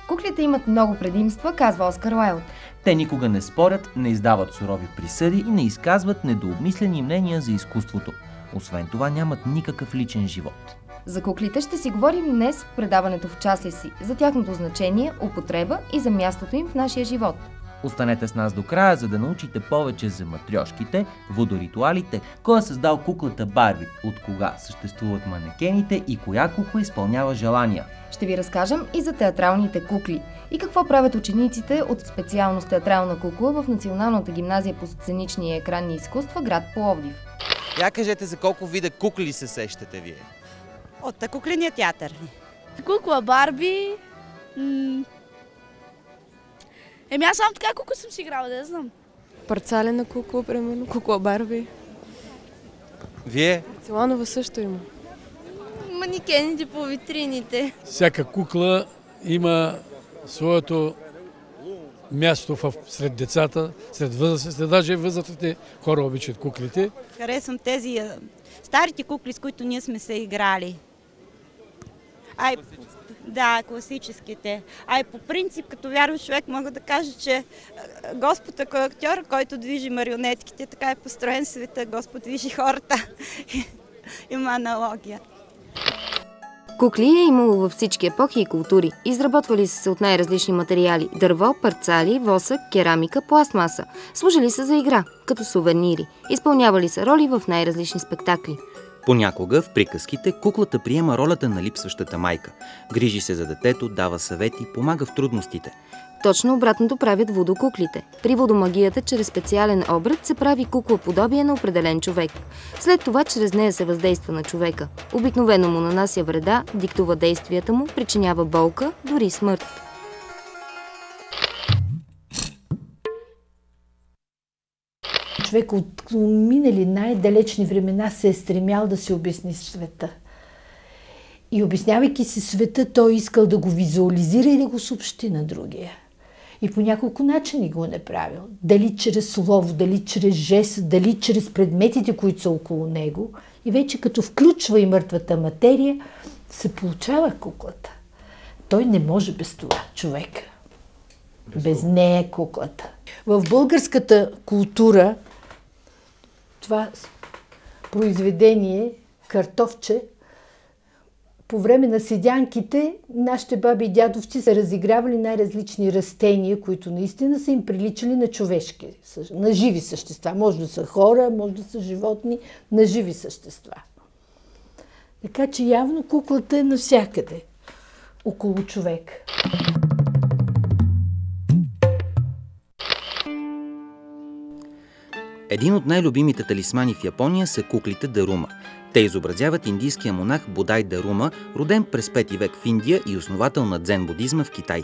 Куклите имат много предимства, казва Оскар Уайлд. Те никога не спорят, не издават сурови присъди и не изказват недообмислени мнения за изкуството. Освен това нямат никакъв личен живот. За куклите ще си говорим днес в предаването в часа си, за тяхното значение, употреба и за мястото им в нашия живот. Останете с нас до края, за да научите повече за матрьошките, водоритуалите, кой е създал куклата Барби, от кога съществуват манекените и коя кукла изпълнява желания. Ще ви разкажем и за театралните кукли и какво правят учениците от специалност театрална кукла в Националната гимназия по сценични и екранни изкуства, град Пловдив. Я кажете за колко вида кукли се сещате вие? От кукления театър. Кукла Барби. Аз само така кукла съм си играла, да знам. Парцалена кукла, примерно, кукла Барби. Вие? Порцеланова също има. Манекените по витрините. Всяка кукла има своето място сред децата, сред възрастните, даже възрастните хора обичат куклите. Харесвам тези старите кукли, с които ние сме се играли. Да, класическите. По принцип, като вярващ човек, мога да кажа, че Господ е актьор, който движи марионетките, така е построен света, Господ движи хората. Има аналогия. Кукли е имало във всички епохи и култури. Изработвали са се от най-различни материали – дърво, парцали, восък, керамика, пластмаса. Служили са за игра, като сувенири. Изпълнявали са роли в най-различни спектакли. Понякога в приказките куклата приема ролята на липсващата майка. Грижи се за детето, дава съвети, помага в трудностите. Точно обратното правят водокуклите. При водомагията чрез специален обред се прави кукла подобие на определен човек. След това чрез нея се въздейства на човека. Обикновено му нанася вреда, диктува действията му, причинява болка, дори смърт. Човек от минали най-далечни времена се е стремял да се обясни света. И обяснявайки си света, той искал да го визуализира и да го съобщи на другия. И по няколко начини го е направил. Дали чрез слово, дали чрез жест, дали чрез предметите, които са около него. И вече като включва и мъртвата материя, се получава куклата. Той не може без това, човек. Без нея куклата. В българската култура това произведение, Картофче, по време на седянките нашите баби и дядовци са разигравали най-различни растения, които наистина са им приличали на човешки, на живи същества. Може да са хора, може да са животни, на живи същества. Така че явно куклата е навсякъде, около човек. Един от най-любимите талисмани в Япония са куклите Дарума. Те изобразяват индийския монах Бодай Дарума, роден през 5 век в Индия и основател на дзен-будизма в Китай.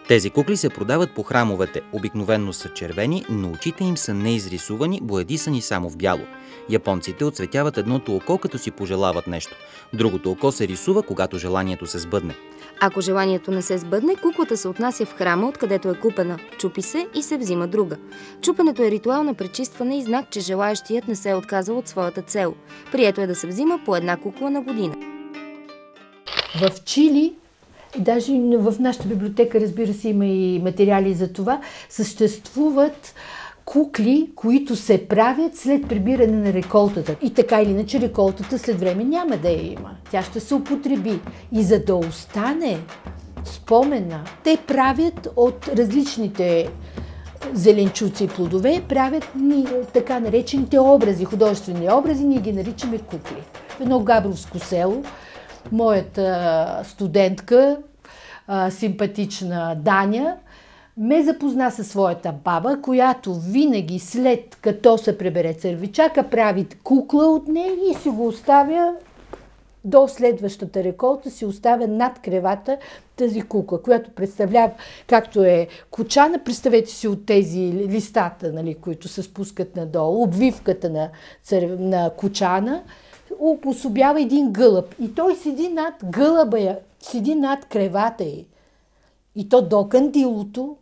Тези кукли се продават по храмовете, обикновенно са червени, но очите им са неизрисувани, боядисани само в бяло. Японците отцветяват едното око, като си пожелават нещо. Другото око се рисува, когато желанието се сбъдне. Ако желанието не се сбъдне, куклата се отнася в храма, откъдето е купена. Чупи се и се взима друга. Чупенето е ритуал на пречистване и знак, че желаещият не се е отказал от своята цел. Прието е да се взима по една кукла на година. В Чили, даже в нашата библиотека, разбира се, има и материали за това, съществуват кукли, които се правят след прибиране на реколтата. И така или иначе реколтата след време няма да я има. Тя ще се употреби. И за да остане спомена, те правят от различните зеленчуци и плодове, правят така наречените образи, художествени образи, ние ги наричаме кукли. В едно габровско село, моята студентка, симпатична Даня, ме запозна със своята баба, която винаги след като се пребере цървичака, прави кукла от нея и си го оставя до следващата реколта, си оставя над кревата тази кукла, която представлява, както е кочана, представете си от тези листата, нали, които се спускат надолу, обвивката на кочана, обособява един гълъб. И той седи над гълъба, седи над кревата й. И то до кандилото,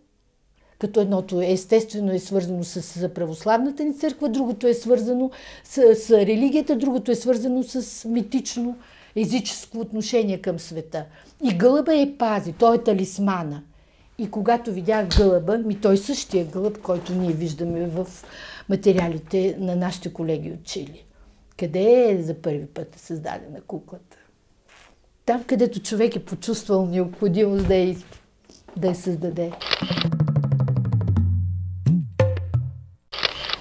като едното естествено е свързано с православната ни църква, другото е свързано с религията, другото е свързано с митично езическо отношение към света. И гълъба пази, той е талисмана. И когато видях гълъба, той същия гълъб, който ние виждаме в материалите на нашите колеги от Чили. Къде е за първи път създадена куклата? Там, където човек е почувствал необходимост да я създаде.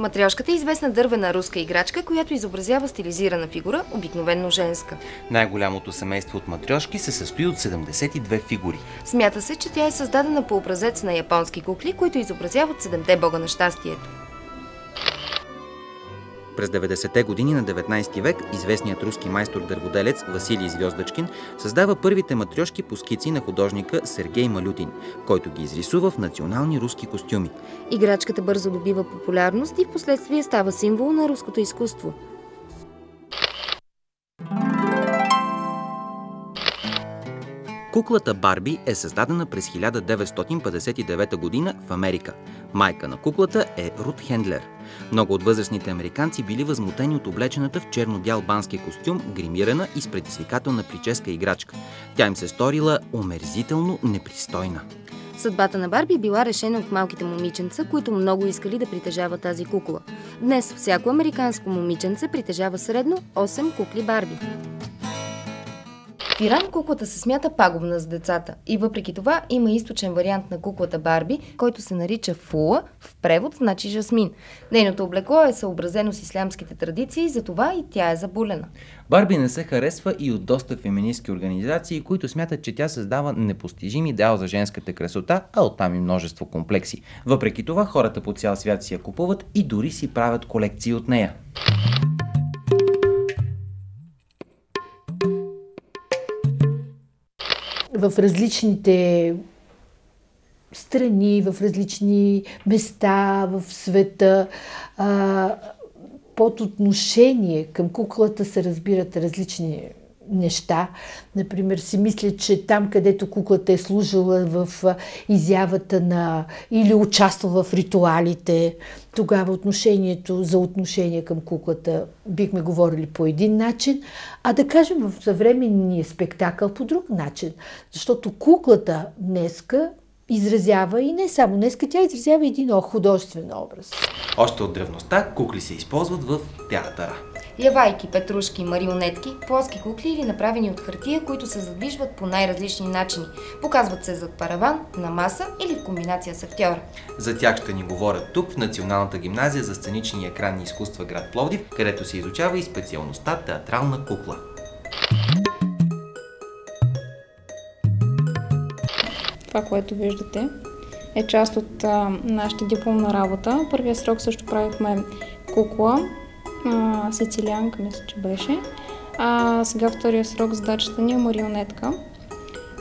Матрьошката е известна дървена руска играчка, която изобразява стилизирана фигура, обикновенно женска. Най-голямото семейство от матрьошки се състои от 72 фигури. Смята се, че тя е създадена по образец на японски кукли, които изобразяват 7-те бога на щастието. През 90-те години на 19 век известният руски майстор-дърводелец Василий Звездачкин създава първите матрьошки по скици на художника Сергей Малютин, който ги изрисува в национални руски костюми. Играчката бързо добива популярност и впоследствие става символ на руското изкуство. Куклата Барби е създадена през 1959 година в Америка. Майка на куклата е Рут Хендлер. Много от възрастните американци били възмутени от облечената в черно-бял бански костюм, гримирана и с предизвикателна прическа играчка. Тя им се сторила омерзително непристойна. Съдбата на Барби била решена от малките момиченца, които много искали да притежава тази кукла. Днес всяко американско момиченце притежава средно 8 кукли Барби. В Иран куклата се смята пагубна за децата и въпреки това има източен вариант на куклата Барби, който се нарича Фула, в превод значи жасмин. Нейното облекло е съобразено с ислямските традиции, затова и тя е забулена. Барби не се харесва и от доста феминистки организации, които смятат, че тя създава непостижим идеал за женската красота, а оттам и множество комплекси. Въпреки това хората по цял свят си я купуват и дори си правят колекции от нея. В различните страни, в различни места в света под отношение към куклата се разбират различни неща. Например, си мисля, че там, където куклата е служила в изявата или участвала в ритуалите, тогава отношение към куклата бихме говорили по един начин, а да кажем в съвременния спектакъл по друг начин. Защото куклата днеска изразява, и не само днеска, тя изразява един художествен образ. Още от древността кукли се използват в театъра. Явайки, петрушки, марионетки, плоски кукли или направени от хартия, които се задвижват по най-различни начини. Показват се зад параван, на маса или в комбинация с актьора. За тях ще ни говорят тук в Националната гимназия за сценични и екранни изкуства град Пловдив, където се изучава и специалността театрална кукла. Това, което виждате, е част от нашата дипломна работа. Първия срок също правихме кукла, сицилианка, мисля, че беше. Сега втория срок задачата ни е марионетка.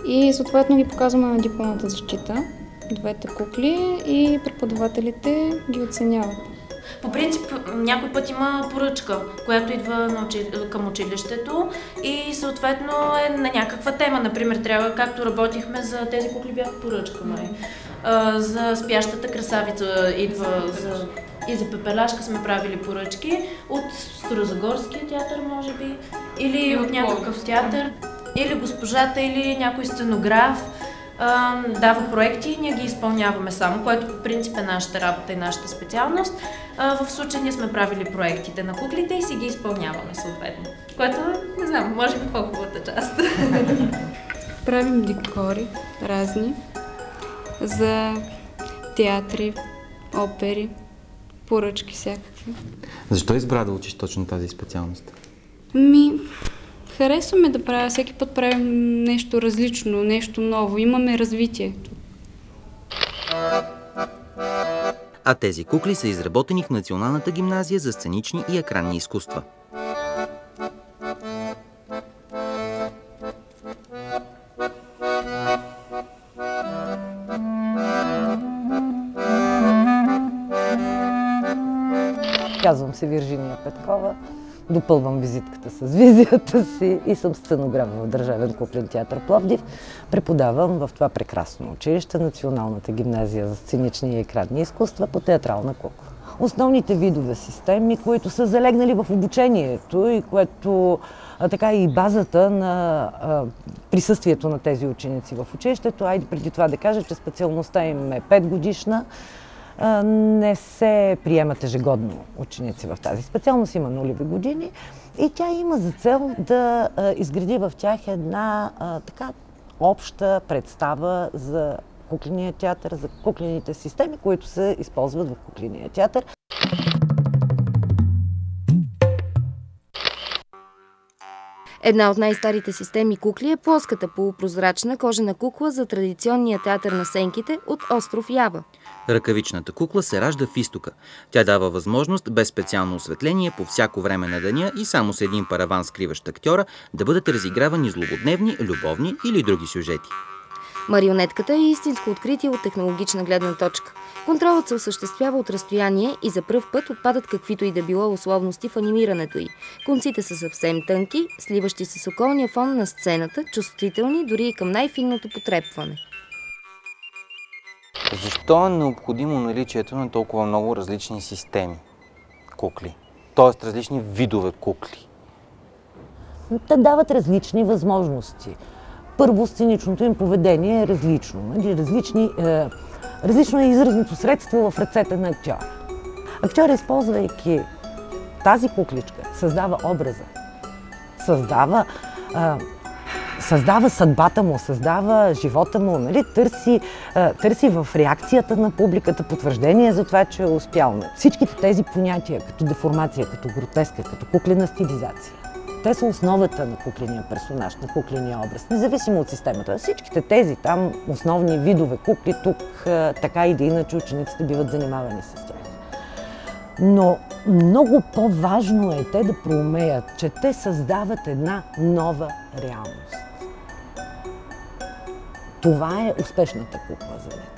И съответно ги показваме на дипломната защита, двете кукли, и преподавателите ги оценяват. По принцип, някой път има поръчка, която идва към училището и съответно е на някаква тема. Например, трябва, както работихме за тези кукли, бяха поръчка, за спящата красавица идва и за пепеляшка сме правили поръчки от Старозагорския театър, може би, или от някакъв театър, или госпожата, или някой сценограф дава проекти и ние ги изпълняваме само, което по принцип е нашата работа и нашата специалност. В случая ние сме правили проектите на куклите и си ги изпълняваме съответно, което, не знам, може би по-хубавата част. Правим декори разни за театри, опери, поръчки всякакви. Защо избра да учиш точно тази специалност? Харесваме да правя, всеки път правим нещо различно, нещо ново, имаме развитие. А тези кукли са изработени в Националната гимназия за сценични и екранни изкуства. Казвам се Виржиния Петкова, допълвам визитката с визията си и съм сценограф в Държавен куклен театър Пловдив. Преподавам в това прекрасно училище, Националната гимназия за сценични и екранни изкуства, по театрална кукла. основните видове системи, които са залегнали в обучението и което така и базата на присъствието на тези ученици в училището. Айде преди това да кажа, че специалността им е 5 годишна. Не се приемат ежегодно ученици в тази специалност, има нулеви години и тя има за цел да изгради в тях една така обща представа за кукления театър, за куклените системи, които се използват в кукления театър. Една от най-старите системи кукли е плоската полупрозрачна кожена кукла за традиционния театър на сенките от остров Ява. Ръкавичната кукла се ражда в изтока. Тя дава възможност без специално осветление по всяко време на деня и само с един параван, скриващ актьора, да бъдат разигравани злободневни, любовни или други сюжети. Марионетката е истинско откритие от технологична гледна точка. Контролът се осъществява от разстояние и за пръв път отпадат каквито и да било условности в анимирането й. Конците са съвсем тънки, сливащи се с околния фон на сцената, чувствителни дори и към най-финното потрепване. Защо е необходимо наличието на толкова много различни системи кукли? Тоест различни видове кукли? Те дават различни възможности. Първо, сценичното им поведение е различно. Различно е изразното средство в ръцете на актьора. Актьор, използвайки тази кукличка, създава образа, създава съдбата му, създава живота му, нали? Търси в реакцията на публиката потвърждение за това, че е успял. Всичките тези понятия, като деформация, като гротеска, като куклена стилизация, те са основата на кукления персонаж, на кукления образ, независимо от системата. Всичките тези там основни видове кукли, тук така или иначе учениците биват занимавани с тях. Но много по-важно е те да проумеят, че те създават една нова реалност. Това е успешната кукла за мен.